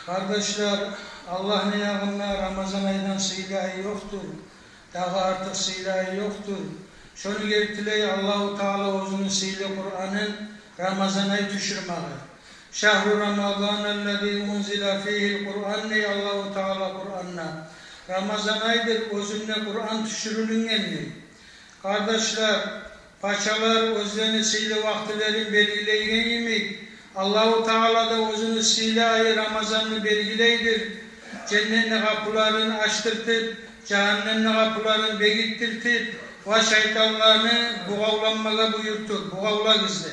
Kardeşler, Allah'ın yanında Ramazan ayından silahı yoktur. Daha artık silahı yoktur. Şunu getirtileyi Allah-u Teala uzun silahı Kur'an'ın Ramazan ayı düşürmeyi. Şehru Ramazanellezî unzila fîhil Kur'an ne Allah-u Teala Kur'an'na. Ramazan ayıdır özünde Kur'an düşürülüngenli. Kardeşler, paçalar özlerini silahı vaktilerin belirleyen yemek. Allah-u Teala da özünü silahı Ramazan'ı belgileydir. Cennetin kapılarını açtırtıp, cehennemin kapılarını begittirtip, ve şeytanlarını buğavlanmaga buyurtur, buğavla gizli.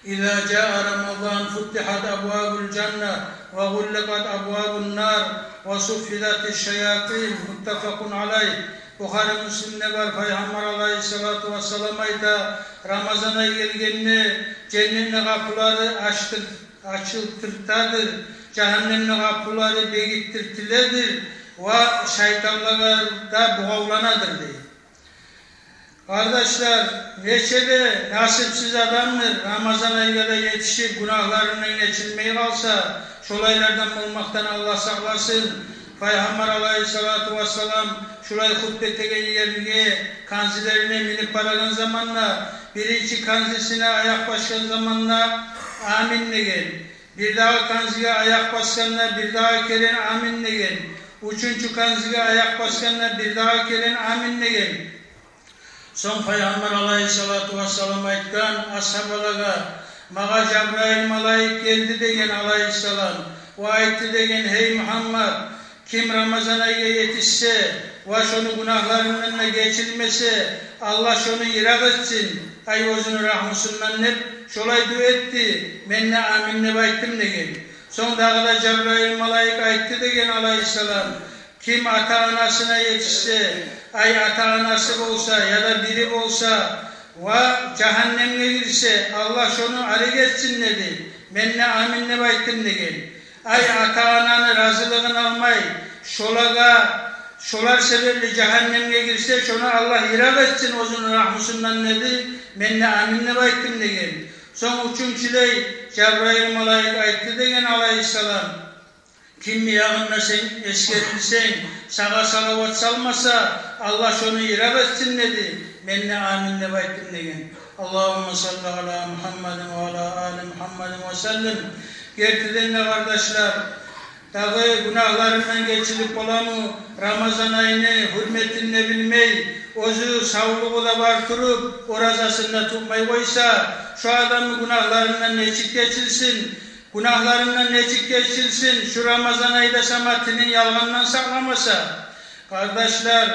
İzâ câ'a Ramazan futtihat abvâbul cennet ve gullikat abvâbun nar ve suffidatış şeyatîn muttefakun aleyh. Bukhari Müslim'de var, Peygamber Aleyhisselatü Vesselam ayda Ramazan'a gelgenini cennetin kapıları açıltırtadır, cehennemin kapıları begittirtiledir ve şeytanlara da buğavlanadır diye. Kardeşler, neçede nasipsiz adamdır Ramazan ayına yetişip günahlarından geçilmeyi kalsa, şolaylardan olmaktan Allah saklasın. Peygamber Aleyhisselatü Vesselam şurayı hutbetegen yerine kanzilerine minip baragan zamanla birinci kanzisine ayak başkan zamanla amin degen. Bir daha kanziye ayak başkanla bir daha kelen amin degen. Üçüncü kanziye ayak başkanla bir daha kelen amin degen. Son Peygamber Aleyhisselatü Vesselam aytkan ashabalaga mağa Cebrail malayik geldi degen Aleyhisselam. O aytti degen hey Muhammed kim Ramazan ayına yetişse ve şunu günahlarından geçilmese Allah şunu irak etsin. Ay özünü rahmusundan hep şolay dua etti. Men ne amin ne bayttim degen. Son dağda Cebrail malayik aytti degen Aleyhisselam. Kim ata anasına yetişse, ay ata anası olsa ya da biri olsa ve cehenneme girse Allah şunu arı geçsin dedi. Men ne amin ne bayttim degen. Ay ata ananı razılığını almay, şolar sebeple cehenneme girse şunu Allah irak etsin özünün rahmusundan dedi. Men ne amin ne bayttim degen. Son üçüncüley Cebrail malayik aytti degen Aleyhisselam. Kim yağınla sen eskerilsen, sağa salavat salmasa Allah şunu irak etsin dedi. Men ne amin ne bayttim degen. Allahümme salli ala Muhammedin ve ala ali Muhammedin ve sellem. Gerçekten de kardeşler, dağı günahlarından geçilip olanı Ramazan ayını hürmetini bilmeyi, özü sağlığı da bartırıp orazasında tutmayı koysa, şu adamın günahlarından neçik geçilsin, günahlarından neçik geçilsin, şu Ramazan ayda samatinin yalgandan saklamasa, kardeşler,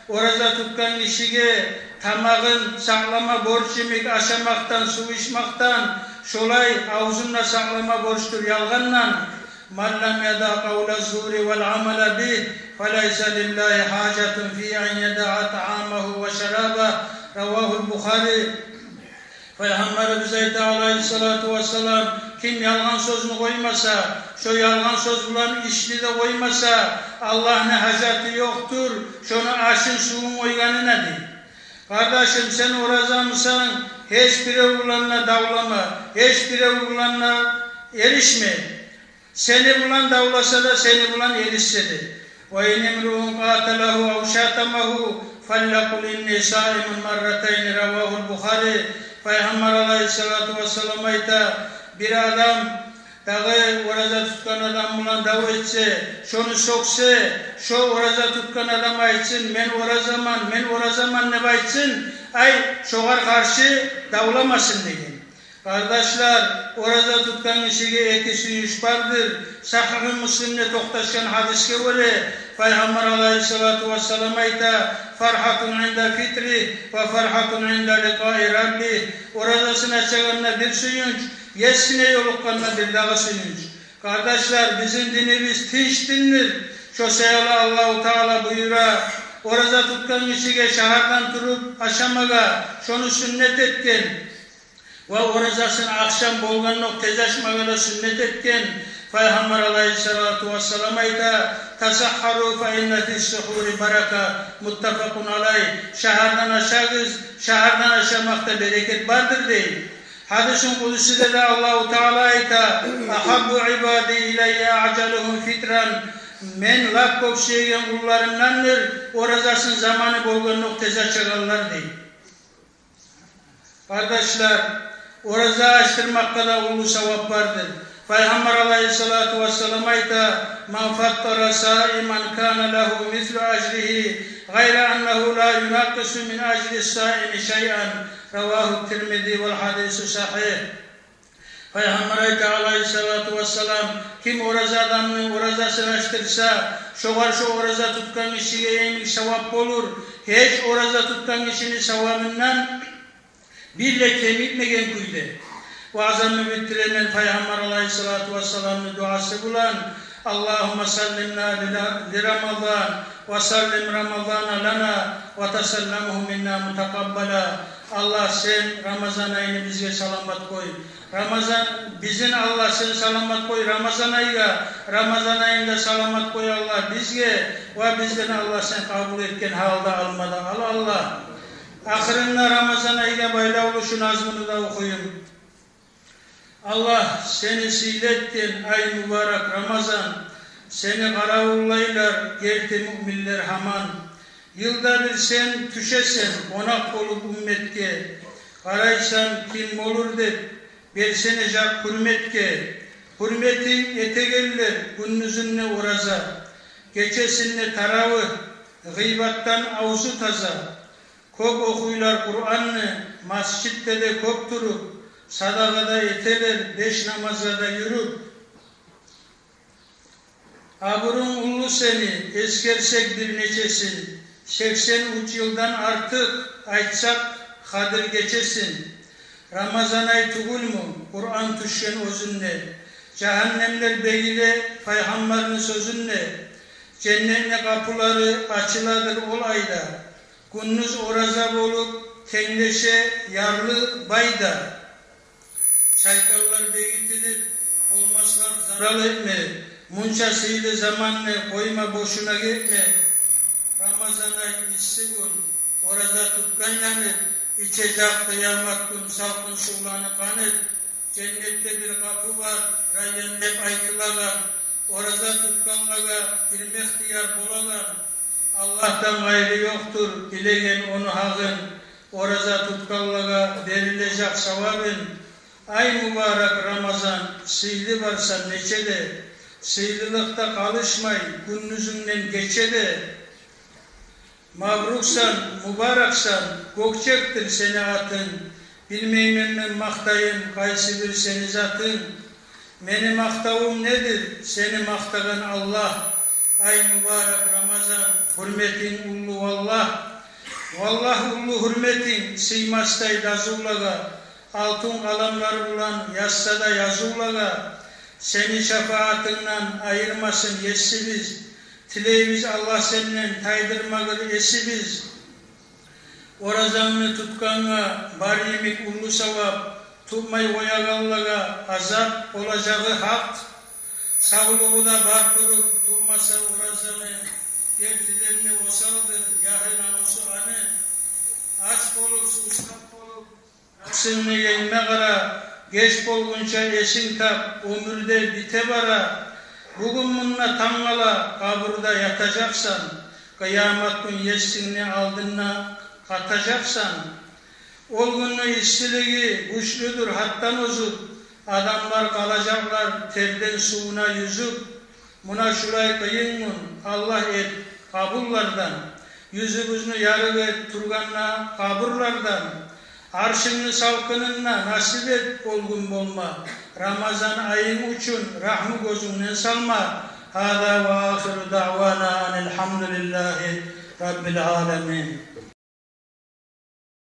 oraza tutkan kişiye tamağın saklama borç yemek, aşamaktan, su içmaktan, şolay ağzınla saklama borçtur yalganla. Man lam yada kavla zuri vel amela bih, feleyse lillahi hacetun fi en yada'a ta'amahu ve şeraba. Ravahul Bukhari. Peygamberimiz Aleyhisselatü Vesselam kim yalgan sözünü koymasa, şu yalgan söz bulan işini de koymasa, Allah ne haceti yoktur, şunu aşın suyun oyganı nedir? Kardeşim sen oraza mısın? Hiçbir oğlanla davlama, hiçbir oğlanla erişme. Seni bulan davlasa da seni bulan erişse de. Ve inemruhun qatalahu av şatamahu fallakul inni saimun marratayni ravahul Bukhari. Peygamber Aleyhisselatü Vesselam ayta bir adam dağı oraza tutkan adam bulan dav etse, şunu soksa, şu oraza tutkan adam aytsın, men orazaman ne baytsın, ay şoğar karşı davlamasın degen. Kardeşler, oraza tutkan kişiye eti suyuş vardır. Sahih-i Müslim'de toktaşkan hadiske göre Peygamber Aleyhisselatü Vesselam ayta farhatun inda fitri ve farhatun inda liqai Rabbi. Orazasına çıkanına bir suyunç, yesine yolukkanına bir dağı suyunç. Kardeşler, bizim dinimiz tinç dindir. Şu seyalı Allah-u Teala buyura, oraza tutkan kişiye şahardan turup aşamaga, şunu sünnet etken, ve orazasını akşam bolganlık tezaşmagada sünnet etken, Peygamber Aleyhisselatü Vesselam ayta tasahharu fe inne fis-suhuri baraka muttefakun aleyh. Şahardan aşağız, şahardan aşamakta bereket vardır değil. Hadisin kudüsüde de Allah-u Teala ayta ahabbu ibadi ileyye acaluhum fitran men laf kopşaygen kullarımdandır orazasın zamanı bolgan nokteza çıkarlar deyip. Kardeşler, oraza açtırmakta da ulu sevap vardır. Peygamber aleyhissalatu vesselam ayta men fattara saiman kana lehu mislu acrihi gayra ennehu la yunakkisu min acri saimi şey'an ravahu Tirmidhi vel hadisi sahih. Peygamber ayta aleyhissalatu vesselam kim oraza adamın orazasını açtırsa şoğar şu oraza tutkan kişiye en sevap olur. Hiç oraza tutkan kişinin sevabından bir leke bitmegen kuydu. Vaazını bitiremen Peygamber aleyhissalatu vesselam'ın duası bulan Allahümme sallimna li Ramazan ve sallim Ramazana lana ve tesallamuhu minna mutakabbala. Allah sen Ramazan ayını bizge salamat koy. Ramazan bizin Allah sen salamat koy. Ramazan ayında salamat koy Allah bizge ve bizden Allah sen kabul etken halda almadan al Allah. Ahirinde Ramazan ayıyla bayla oluşun azmını da okuyun. Allah seni silettin ay mübarek Ramazan. Seni karavullaylar geldi müminler haman. Yılda bir sen tüşesen onak olup ümmetke. Karaysan kim olur de bersene jak hürmetke. Hürmetin etegeller günnüzünne oraza. Geçesinne taravı gıybattan avuzu taza. Kok okuylar Kur'an'ı, mascitte de kok durup, sadakada eteler, 5 namazda yürüp. Aburun ullu seni, eskersek bir neçesin, 83 yıldan artık aytsak hadır geçesin. Ramazan ay tugul mu, Kur'an tuşken özünne, cehennemler beyle, Peygamberin sözünne, cennetle kapıları açıladır ol ayda. Gündüz oraza bolup tenleşe yarlı bayda. Saykallar beğitilir, olmazlar zarar etme. Munçasıyla zamanla koyma boşuna gitme. Ramazan ay issi gün, orada tutkan yanır. İçecek kıyamet gün salkın suğlanı kanır. Cennette bir kapı var, rayyan hep aytılagan. Orada tutkanlaga girme ihtiyar bolagan. Allah'tan gayrı yoktur, dilegen onu hağın, oraza tutkallaga verilecek savabın. Ay mübarek Ramazan, sıylı varsa neçede, sıylılıkta kalışmay, günnüzünden geçede. Mabruksan, mübareksan, gökçektir seni atın, bilmeyim men maktayım, kaysi bir seni zatın. Meni maktavum nedir, seni maktagan Allah. Ay mübarek Ramazan, hürmetin ullu vallah. Vallah ullu hürmetin, siymastay dazulaga. Altın kalamlar bulan yassada yazulaga. Seni şefaatinden ayırmasın yesibiz. Tileyimiz Allah senden taydırmagır esibiz. Orazanını tutkanga, bariyemik ullu savap. Tutmay oyagallaga, azap olacağı hak. Sağlığı da bakırıp tutmasa uğrazanı, gertilerini osaldır, yağı namusu anı. Aç bolup, sustak bolup, aksını yenme kara, geç bolgunca esin tap, ömürde bite bara. Bugün bununla tamgala, kaburda yatacaksan, kıyamet gün yesinini aldığına katacaksan, ol günü istiliği güçlüdür hattan uzur. Adamlar kalacaklar terden suuna yüzüp, buna şurayı kıyın Allah et kabullardan, yüzümüzünü yarı et turganla kaburlardan, arşını salkınınla nasip et olgun bolma, Ramazan ayın uçun rahmı gözünden salma. Hâdâ ve âhiru da'vâna anilhamdülillahi Rabbil âlemin.